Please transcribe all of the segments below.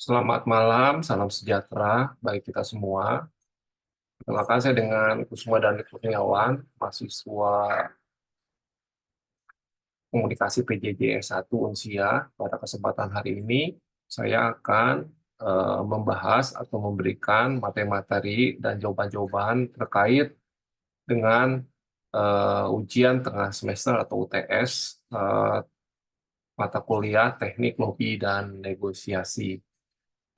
Selamat malam, salam sejahtera bagi kita semua. Perkenalkan saya dengan Kusuma Dani Kurniawan, mahasiswa Komunikasi PJJ S1 Unsia. Pada kesempatan hari ini, saya akan membahas atau memberikan materi-materi dan jawaban-jawaban terkait dengan ujian tengah semester atau UTS mata kuliah Teknik Lobi dan Negosiasi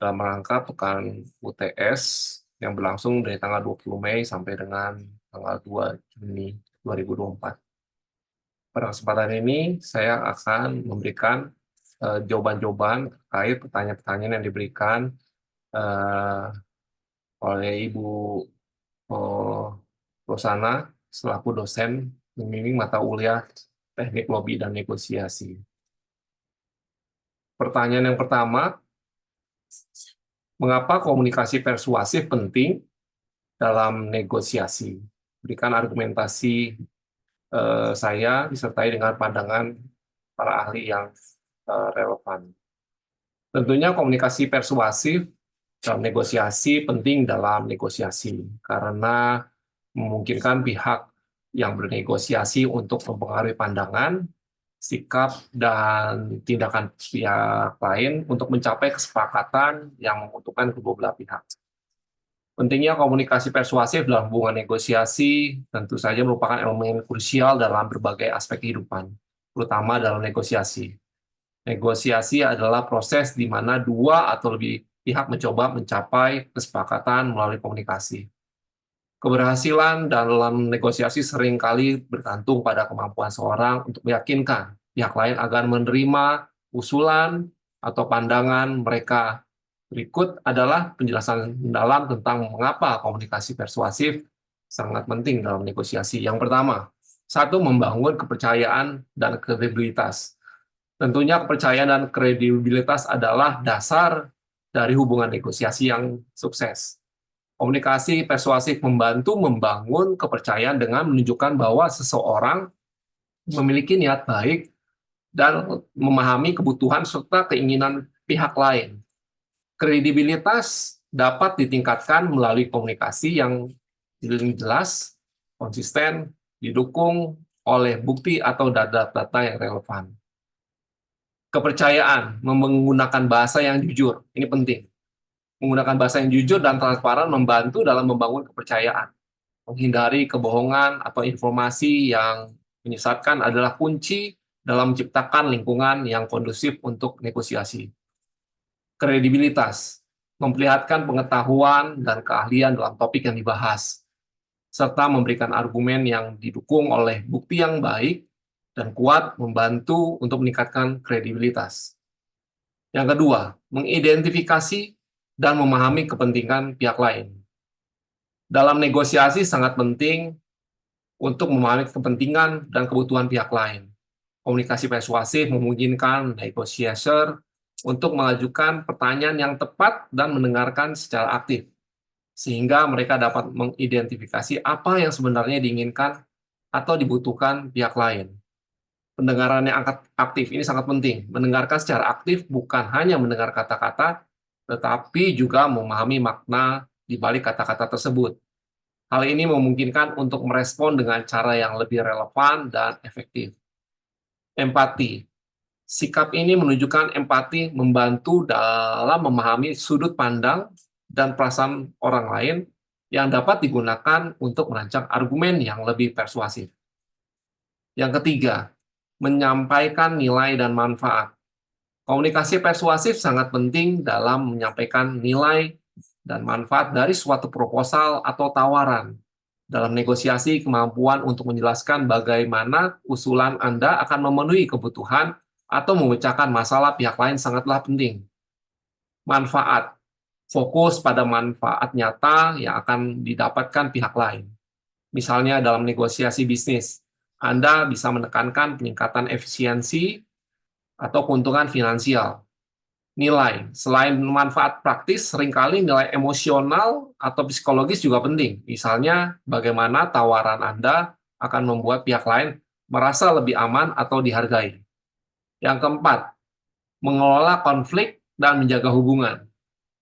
dalam rangka pekan UTS yang berlangsung dari tanggal 20 Mei sampai dengan tanggal 2 Juni 2024. Pada kesempatan ini, saya akan memberikan jawaban-jawaban terkait pertanyaan-pertanyaan yang diberikan eh, oleh Ibu eh, Rosana selaku dosen pembimbing mata kuliah Teknik Lobi dan Negosiasi. Pertanyaan yang pertama, mengapa komunikasi persuasif penting dalam negosiasi? Berikan argumentasi saya disertai dengan pandangan para ahli yang relevan. Tentunya komunikasi persuasif dalam negosiasi penting dalam negosiasi karena memungkinkan pihak yang bernegosiasi untuk mempengaruhi pandangan, sikap, dan tindakan pihak lain untuk mencapai kesepakatan yang menguntungkan kedua belah pihak. Pentingnya komunikasi persuasif dalam hubungan negosiasi tentu saja merupakan elemen krusial dalam berbagai aspek kehidupan, terutama dalam negosiasi. Negosiasi adalah proses di mana dua atau lebih pihak mencoba mencapai kesepakatan melalui komunikasi. Keberhasilan dalam negosiasi seringkali bergantung pada kemampuan seorang untuk meyakinkan pihak lain agar menerima usulan atau pandangan mereka. Berikut adalah penjelasan mendalam tentang mengapa komunikasi persuasif sangat penting dalam negosiasi. Yang pertama, satu, membangun kepercayaan dan kredibilitas. Tentunya kepercayaan dan kredibilitas adalah dasar dari hubungan negosiasi yang sukses. Komunikasi persuasif membantu membangun kepercayaan dengan menunjukkan bahwa seseorang memiliki niat baik dan memahami kebutuhan serta keinginan pihak lain. Kredibilitas dapat ditingkatkan melalui komunikasi yang jelas, konsisten, didukung oleh bukti atau data-data yang relevan. Kepercayaan, menggunakan bahasa yang jujur, ini penting. Menggunakan bahasa yang jujur dan transparan membantu dalam membangun kepercayaan. Menghindari kebohongan atau informasi yang menyesatkan adalah kunci dalam menciptakan lingkungan yang kondusif untuk negosiasi. Kredibilitas, memperlihatkan pengetahuan dan keahlian dalam topik yang dibahas, serta memberikan argumen yang didukung oleh bukti yang baik dan kuat membantu untuk meningkatkan kredibilitas. Yang kedua, mengidentifikasi dan memahami kepentingan pihak lain. Dalam negosiasi sangat penting untuk memahami kepentingan dan kebutuhan pihak lain. Komunikasi persuasif memungkinkan negosiator untuk mengajukan pertanyaan yang tepat dan mendengarkan secara aktif, sehingga mereka dapat mengidentifikasi apa yang sebenarnya diinginkan atau dibutuhkan pihak lain. Pendengaran yang aktif ini sangat penting. Mendengarkan secara aktif bukan hanya mendengar kata-kata, tetapi juga memahami makna di balik kata-kata tersebut. Hal ini memungkinkan untuk merespon dengan cara yang lebih relevan dan efektif. Empati. Sikap ini menunjukkan empati membantu dalam memahami sudut pandang dan perasaan orang lain yang dapat digunakan untuk merancang argumen yang lebih persuasif. Yang ketiga, menyampaikan nilai dan manfaat. Komunikasi persuasif sangat penting dalam menyampaikan nilai dan manfaat dari suatu proposal atau tawaran. Dalam negosiasi, kemampuan untuk menjelaskan bagaimana usulan Anda akan memenuhi kebutuhan atau memecahkan masalah pihak lain sangatlah penting. Manfaat. Fokus pada manfaat nyata yang akan didapatkan pihak lain. Misalnya dalam negosiasi bisnis, Anda bisa menekankan peningkatan efisiensi atau keuntungan finansial. Nilai, selain manfaat praktis, seringkali nilai emosional atau psikologis juga penting. Misalnya, bagaimana tawaran Anda akan membuat pihak lain merasa lebih aman atau dihargai. Yang keempat, mengelola konflik dan menjaga hubungan.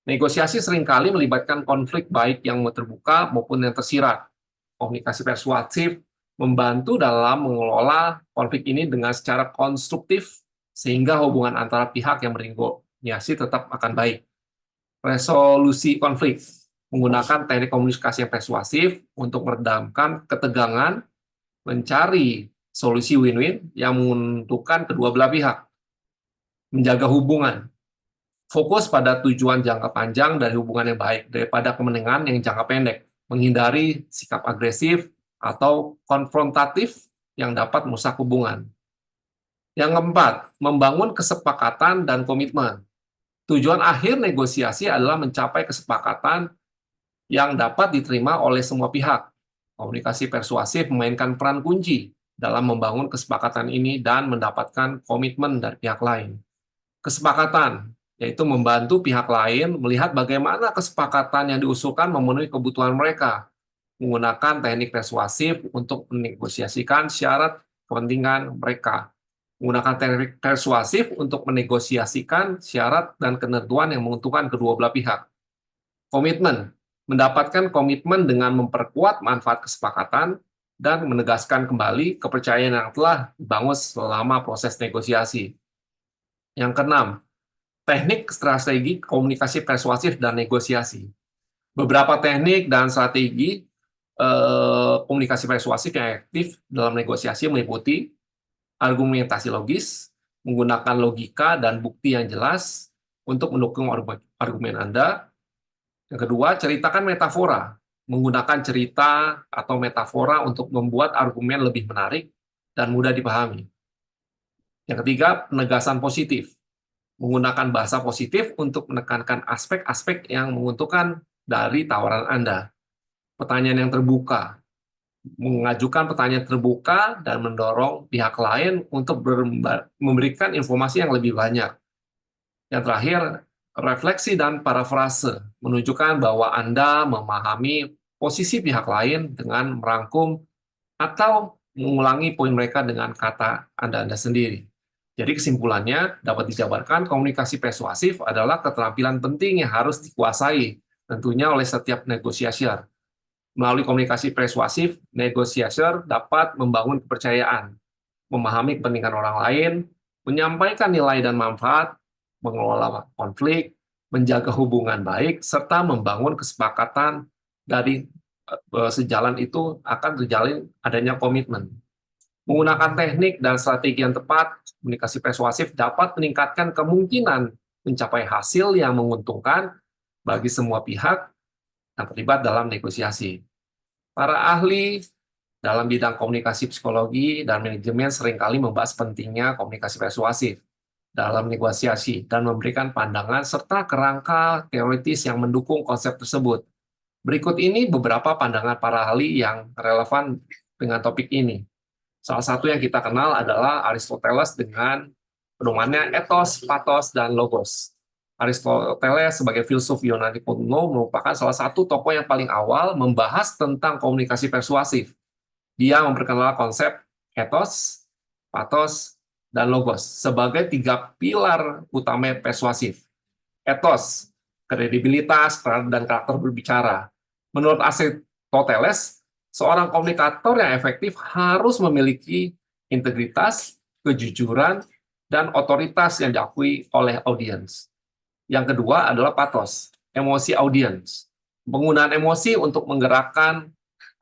Negosiasi seringkali melibatkan konflik baik yang terbuka maupun yang tersirat. Komunikasi persuasif membantu dalam mengelola konflik ini dengan secara konstruktif sehingga hubungan antara pihak yang bernegosiasi tetap akan baik. Resolusi konflik menggunakan teknik komunikasi yang persuasif untuk meredamkan ketegangan, mencari solusi win-win yang menguntungkan kedua belah pihak, menjaga hubungan, fokus pada tujuan jangka panjang dari hubungan yang baik daripada kepentingan yang jangka pendek, menghindari sikap agresif atau konfrontatif yang dapat merusak hubungan. Yang keempat, membangun kesepakatan dan komitmen. Tujuan akhir negosiasi adalah mencapai kesepakatan yang dapat diterima oleh semua pihak. Komunikasi persuasif memainkan peran kunci dalam membangun kesepakatan ini dan mendapatkan komitmen dari pihak lain. Kesepakatan, yaitu membantu pihak lain melihat bagaimana kesepakatan yang diusulkan memenuhi kebutuhan mereka, menggunakan teknik persuasif untuk menegosiasikan syarat kepentingan mereka, menggunakan teknik persuasif untuk menegosiasikan syarat dan ketentuan yang menguntungkan kedua belah pihak. Komitmen, mendapatkan komitmen dengan memperkuat manfaat kesepakatan dan menegaskan kembali kepercayaan yang telah dibangun selama proses negosiasi. Yang keenam, teknik strategi komunikasi persuasif dan negosiasi. Beberapa teknik dan strategi komunikasi persuasif yang efektif dalam negosiasi meliputi argumentasi logis, menggunakan logika dan bukti yang jelas untuk mendukung argumen Anda. Yang kedua, ceritakan metafora, menggunakan cerita atau metafora untuk membuat argumen lebih menarik dan mudah dipahami. Yang ketiga, penegasan positif, menggunakan bahasa positif untuk menekankan aspek-aspek yang menguntungkan dari tawaran Anda. Pertanyaan yang terbuka, mengajukan pertanyaan terbuka dan mendorong pihak lain untuk memberikan informasi yang lebih banyak. Yang terakhir, refleksi dan parafrase, menunjukkan bahwa Anda memahami posisi pihak lain dengan merangkum atau mengulangi poin mereka dengan kata Anda sendiri. Jadi kesimpulannya dapat dijabarkan komunikasi persuasif adalah keterampilan penting yang harus dikuasai tentunya oleh setiap negosiator. Melalui komunikasi persuasif, negosiator dapat membangun kepercayaan, memahami kepentingan orang lain, menyampaikan nilai dan manfaat, mengelola konflik, menjaga hubungan baik, serta membangun kesepakatan. Dari sejalan itu akan terjalin adanya komitmen. Menggunakan teknik dan strategi yang tepat, komunikasi persuasif dapat meningkatkan kemungkinan mencapai hasil yang menguntungkan bagi semua pihak yang terlibat dalam negosiasi. Para ahli dalam bidang komunikasi psikologi dan manajemen seringkali membahas pentingnya komunikasi persuasif dalam negosiasi dan memberikan pandangan serta kerangka teoritis yang mendukung konsep tersebut. Berikut ini beberapa pandangan para ahli yang relevan dengan topik ini. Salah satu yang kita kenal adalah Aristoteles dengan pedomannya ethos, pathos, dan logos. Aristoteles sebagai filsuf Yunani kuno merupakan salah satu tokoh yang paling awal membahas tentang komunikasi persuasif. Dia memperkenalkan konsep ethos, pathos, dan logos sebagai 3 pilar utama persuasif. Ethos, kredibilitas, dan karakter berbicara. Menurut Aristoteles, seorang komunikator yang efektif harus memiliki integritas, kejujuran, dan otoritas yang diakui oleh audiens. Yang kedua adalah pathos, emosi audiens. Penggunaan emosi untuk menggerakkan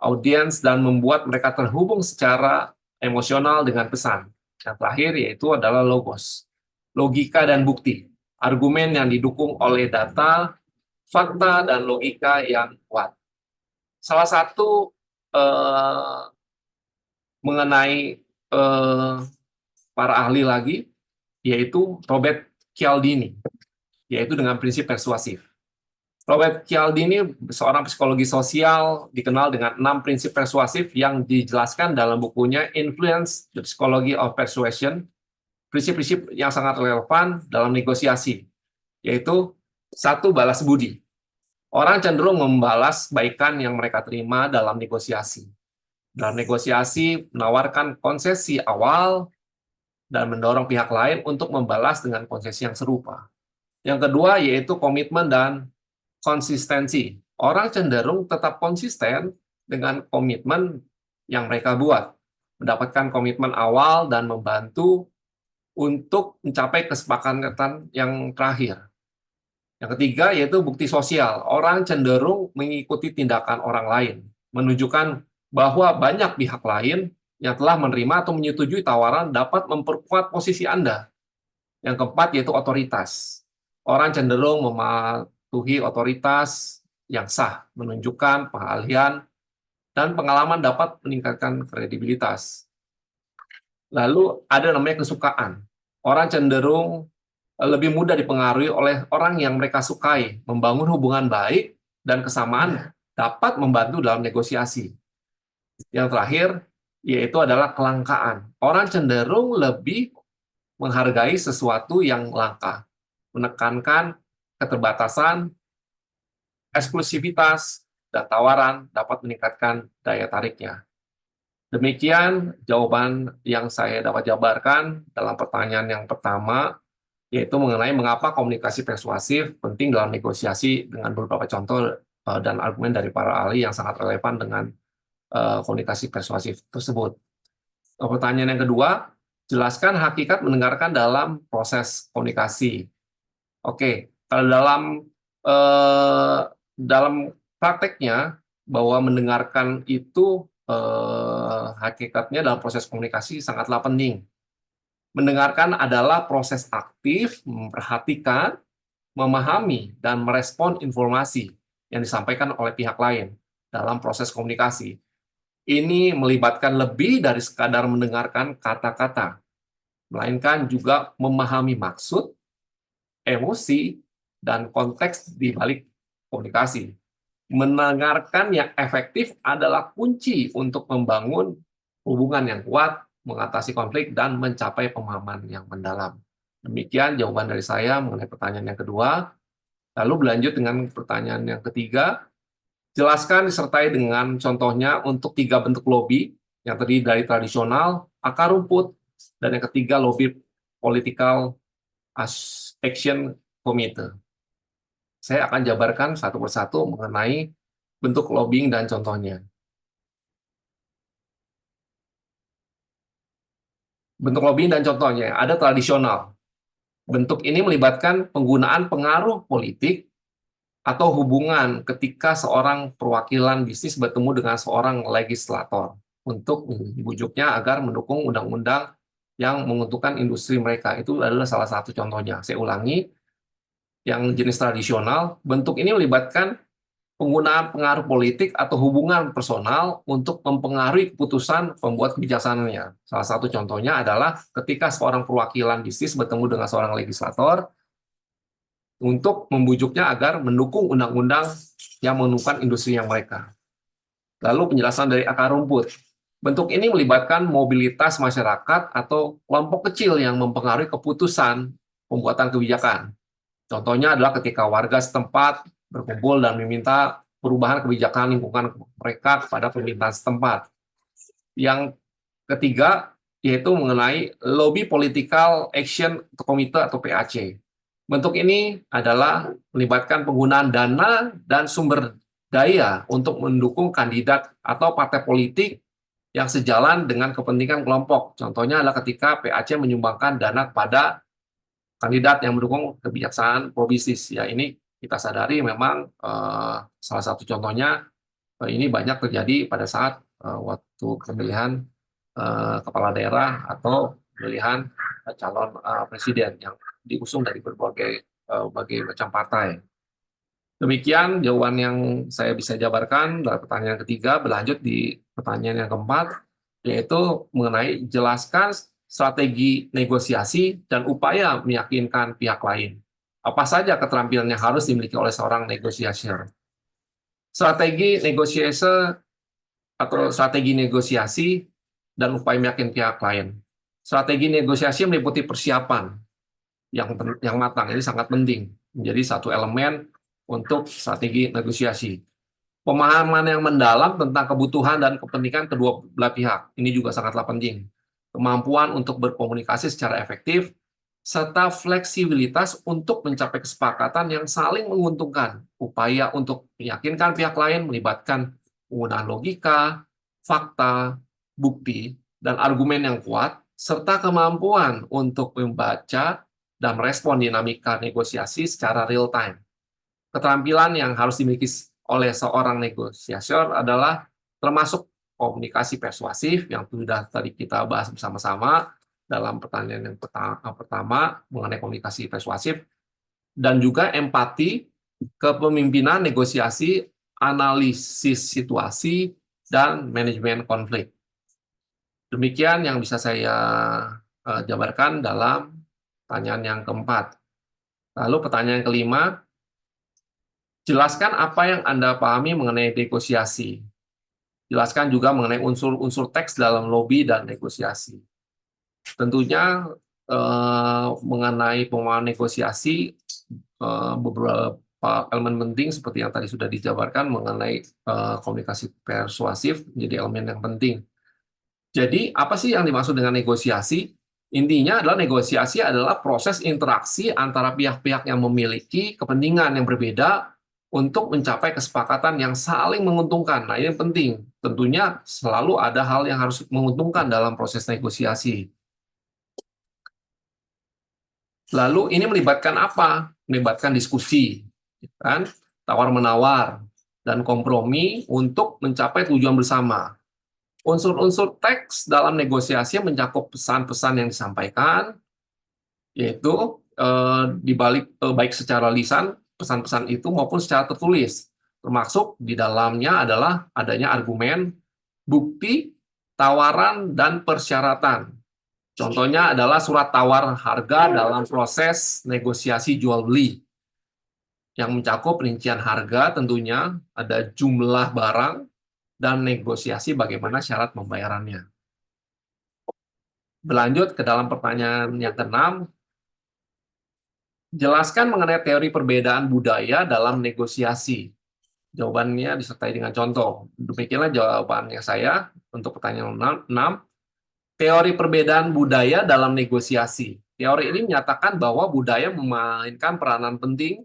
audiens dan membuat mereka terhubung secara emosional dengan pesan. Yang terakhir yaitu adalah logos, logika dan bukti, argumen yang didukung oleh data, fakta, dan logika yang kuat. Salah satu mengenai para ahli lagi, yaitu Robert Cialdini, yaitu dengan prinsip persuasif. Robert Cialdini, seorang psikologi sosial, dikenal dengan 6 prinsip persuasif yang dijelaskan dalam bukunya Influence, the Psychology of Persuasion, prinsip-prinsip yang sangat relevan dalam negosiasi, yaitu 1. Balas budi. Orang cenderung membalas kebaikan yang mereka terima dalam negosiasi. Dalam negosiasi, menawarkan konsesi awal dan mendorong pihak lain untuk membalas dengan konsesi yang serupa. Yang kedua yaitu komitmen dan konsistensi. Orang cenderung tetap konsisten dengan komitmen yang mereka buat, mendapatkan komitmen awal dan membantu untuk mencapai kesepakatan yang terakhir. Yang ketiga yaitu bukti sosial. Orang cenderung mengikuti tindakan orang lain, menunjukkan bahwa banyak pihak lain yang telah menerima atau menyetujui tawaran dapat memperkuat posisi Anda. Yang keempat yaitu otoritas. Orang cenderung mematuhi otoritas yang sah, menunjukkan pengalihan dan pengalaman dapat meningkatkan kredibilitas. Lalu ada namanya kesukaan. Orang cenderung lebih mudah dipengaruhi oleh orang yang mereka sukai, membangun hubungan baik, dan kesamaan dapat membantu dalam negosiasi. Yang terakhir, yaitu adalah kelangkaan. Orang cenderung lebih menghargai sesuatu yang langka, menekankan keterbatasan, eksklusivitas, dan tawaran dapat meningkatkan daya tariknya. Demikian jawaban yang saya dapat jabarkan dalam pertanyaan yang pertama, yaitu mengenai mengapa komunikasi persuasif penting dalam negosiasi dengan beberapa contoh dan argumen dari para ahli yang sangat relevan dengan komunikasi persuasif tersebut. Pertanyaan yang kedua, jelaskan hakikat mendengarkan dalam proses komunikasi. Oke, kalau dalam prakteknya bahwa mendengarkan itu hakikatnya dalam proses komunikasi sangatlah penting. Mendengarkan adalah proses aktif, memperhatikan, memahami, dan merespon informasi yang disampaikan oleh pihak lain dalam proses komunikasi. Ini melibatkan lebih dari sekadar mendengarkan kata-kata, melainkan juga memahami maksud, emosi, dan konteks di balik komunikasi. Mendengarkan yang efektif adalah kunci untuk membangun hubungan yang kuat, mengatasi konflik, dan mencapai pemahaman yang mendalam. Demikian jawaban dari saya mengenai pertanyaan yang kedua. Lalu berlanjut dengan pertanyaan yang ketiga. Jelaskan disertai dengan contohnya untuk 3 bentuk lobby yang terdiri dari tradisional, akar rumput, dan yang ketiga lobby political action committee. Saya akan jabarkan satu persatu mengenai bentuk lobbying dan contohnya. Bentuk lobbying dan contohnya, ada tradisional. Bentuk ini melibatkan penggunaan pengaruh politik atau hubungan ketika seorang perwakilan bisnis bertemu dengan seorang legislator untuk membujuknya agar mendukung undang-undang yang menguntungkan industri mereka. Itu adalah salah satu contohnya. Saya ulangi, yang jenis tradisional, bentuk ini melibatkan penggunaan pengaruh politik atau hubungan personal untuk mempengaruhi keputusan pembuat kebijakannya. Salah satu contohnya adalah ketika seorang perwakilan bisnis bertemu dengan seorang legislator untuk membujuknya agar mendukung undang-undang yang menguntungkan industri yang mereka. Lalu penjelasan dari akar rumput. Bentuk ini melibatkan mobilitas masyarakat atau kelompok kecil yang mempengaruhi keputusan pembuatan kebijakan. Contohnya adalah ketika warga setempat berkumpul dan meminta perubahan kebijakan lingkungan mereka kepada pemerintahan setempat. Yang ketiga, yaitu mengenai Lobby Political Action Committee atau PAC. Bentuk ini adalah melibatkan penggunaan dana dan sumber daya untuk mendukung kandidat atau partai politik yang sejalan dengan kepentingan kelompok. Contohnya adalah ketika PAC menyumbangkan dana kepada kandidat yang mendukung kebijaksanaan probisnis. Ya, ini kita sadari memang salah satu contohnya ini banyak terjadi pada saat waktu pemilihan kepala daerah atau pemilihan calon presiden yang diusung dari berbagai macam partai. Demikian jawaban yang saya bisa jabarkan dari pertanyaan ketiga. Berlanjut di pertanyaan yang keempat, yaitu mengenai jelaskan strategi negosiasi dan upaya meyakinkan pihak lain. Apa saja keterampilan yang harus dimiliki oleh seorang negosiator? Strategi negosiasi dan upaya meyakinkan pihak lain. Strategi negosiasi meliputi persiapan yang matang. Ini sangat penting, menjadi satu elemen untuk strategi negosiasi. Pemahaman yang mendalam tentang kebutuhan dan kepentingan kedua belah pihak. Ini juga sangatlah penting. Kemampuan untuk berkomunikasi secara efektif, serta fleksibilitas untuk mencapai kesepakatan yang saling menguntungkan. Upaya untuk meyakinkan pihak lain melibatkan penggunaan logika, fakta, bukti, dan argumen yang kuat, serta kemampuan untuk membaca dan merespon dinamika negosiasi secara real time. Keterampilan yang harus dimiliki oleh seorang negosiator adalah termasuk komunikasi persuasif yang sudah tadi kita bahas bersama-sama dalam pertanyaan yang pertama mengenai komunikasi persuasif, dan juga empati, kepemimpinan, negosiasi, analisis situasi, dan manajemen konflik. Demikian yang bisa saya jabarkan dalam pertanyaan yang keempat. Lalu pertanyaan yang kelima, jelaskan apa yang Anda pahami mengenai negosiasi. Jelaskan juga mengenai unsur-unsur teks dalam lobby dan negosiasi. Tentunya mengenai pemahaman negosiasi, beberapa elemen penting seperti yang tadi sudah dijabarkan mengenai komunikasi persuasif menjadi elemen yang penting. Jadi, apa sih yang dimaksud dengan negosiasi? Intinya adalah negosiasi adalah proses interaksi antara pihak-pihak yang memiliki kepentingan yang berbeda untuk mencapai kesepakatan yang saling menguntungkan. Nah, ini penting. Tentunya selalu ada hal yang harus menguntungkan dalam proses negosiasi. Lalu ini melibatkan apa? Melibatkan diskusi, kan? Tawar-menawar, dan kompromi untuk mencapai tujuan bersama. Unsur-unsur teks dalam negosiasi mencakup pesan-pesan yang disampaikan, yaitu baik secara lisan, pesan-pesan itu maupun secara tertulis. Termasuk di dalamnya adalah adanya argumen, bukti, tawaran, dan persyaratan. Contohnya adalah surat tawar harga dalam proses negosiasi jual-beli, yang mencakup rincian harga tentunya, ada jumlah barang, dan negosiasi bagaimana syarat pembayarannya. Berlanjut ke dalam pertanyaan yang keenam, jelaskan mengenai teori perbedaan budaya dalam negosiasi. Jawabannya disertai dengan contoh. Demikianlah jawabannya saya untuk pertanyaan 6. Teori perbedaan budaya dalam negosiasi. Teori ini menyatakan bahwa budaya memainkan peranan penting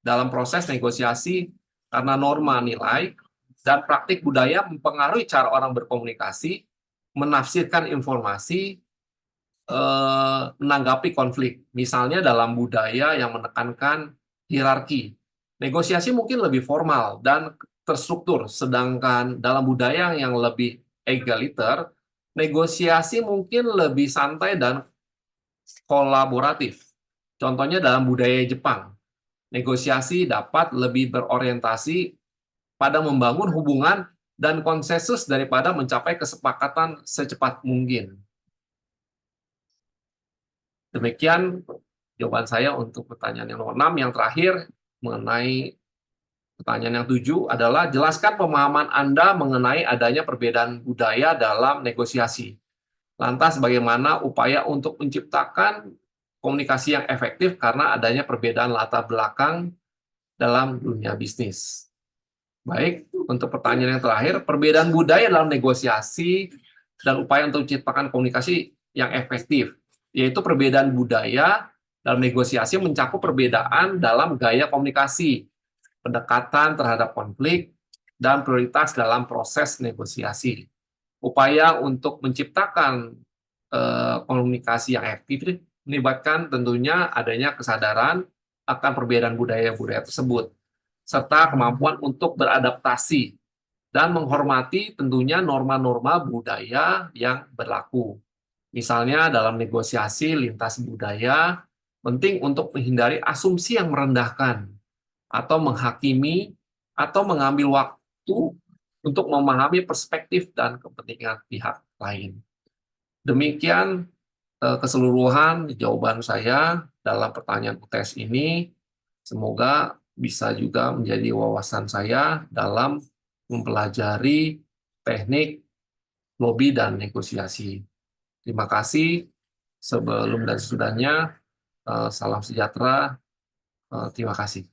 dalam proses negosiasi karena norma nilai dan praktik budaya mempengaruhi cara orang berkomunikasi, menafsirkan informasi, menanggapi konflik. Misalnya dalam budaya yang menekankan hierarki, negosiasi mungkin lebih formal dan terstruktur, sedangkan dalam budaya yang lebih egaliter, negosiasi mungkin lebih santai dan kolaboratif. Contohnya dalam budaya Jepang, negosiasi dapat lebih berorientasi pada membangun hubungan dan konsensus daripada mencapai kesepakatan secepat mungkin. Demikian jawaban saya untuk pertanyaan yang nomor 6. Yang terakhir, mengenai pertanyaan yang 7 adalah jelaskan pemahaman Anda mengenai adanya perbedaan budaya dalam negosiasi. Lantas bagaimana upaya untuk menciptakan komunikasi yang efektif karena adanya perbedaan latar belakang dalam dunia bisnis. Baik, untuk pertanyaan yang terakhir, perbedaan budaya dalam negosiasi dan upaya untuk menciptakan komunikasi yang efektif, yaitu perbedaan budaya dalam negosiasi mencakup perbedaan dalam gaya komunikasi, pendekatan terhadap konflik, dan prioritas dalam proses negosiasi. Upaya untuk menciptakan komunikasi yang efektif melibatkan tentunya adanya kesadaran akan perbedaan budaya-budaya tersebut, serta kemampuan untuk beradaptasi dan menghormati tentunya norma-norma budaya yang berlaku. Misalnya dalam negosiasi lintas budaya, penting untuk menghindari asumsi yang merendahkan, atau menghakimi, atau mengambil waktu untuk memahami perspektif dan kepentingan pihak lain. Demikian keseluruhan jawaban saya dalam pertanyaan UTS ini. Semoga bisa juga menjadi wawasan saya dalam mempelajari teknik lobby dan negosiasi. Terima kasih. Sebelum dan sesudahnya, salam sejahtera. Terima kasih.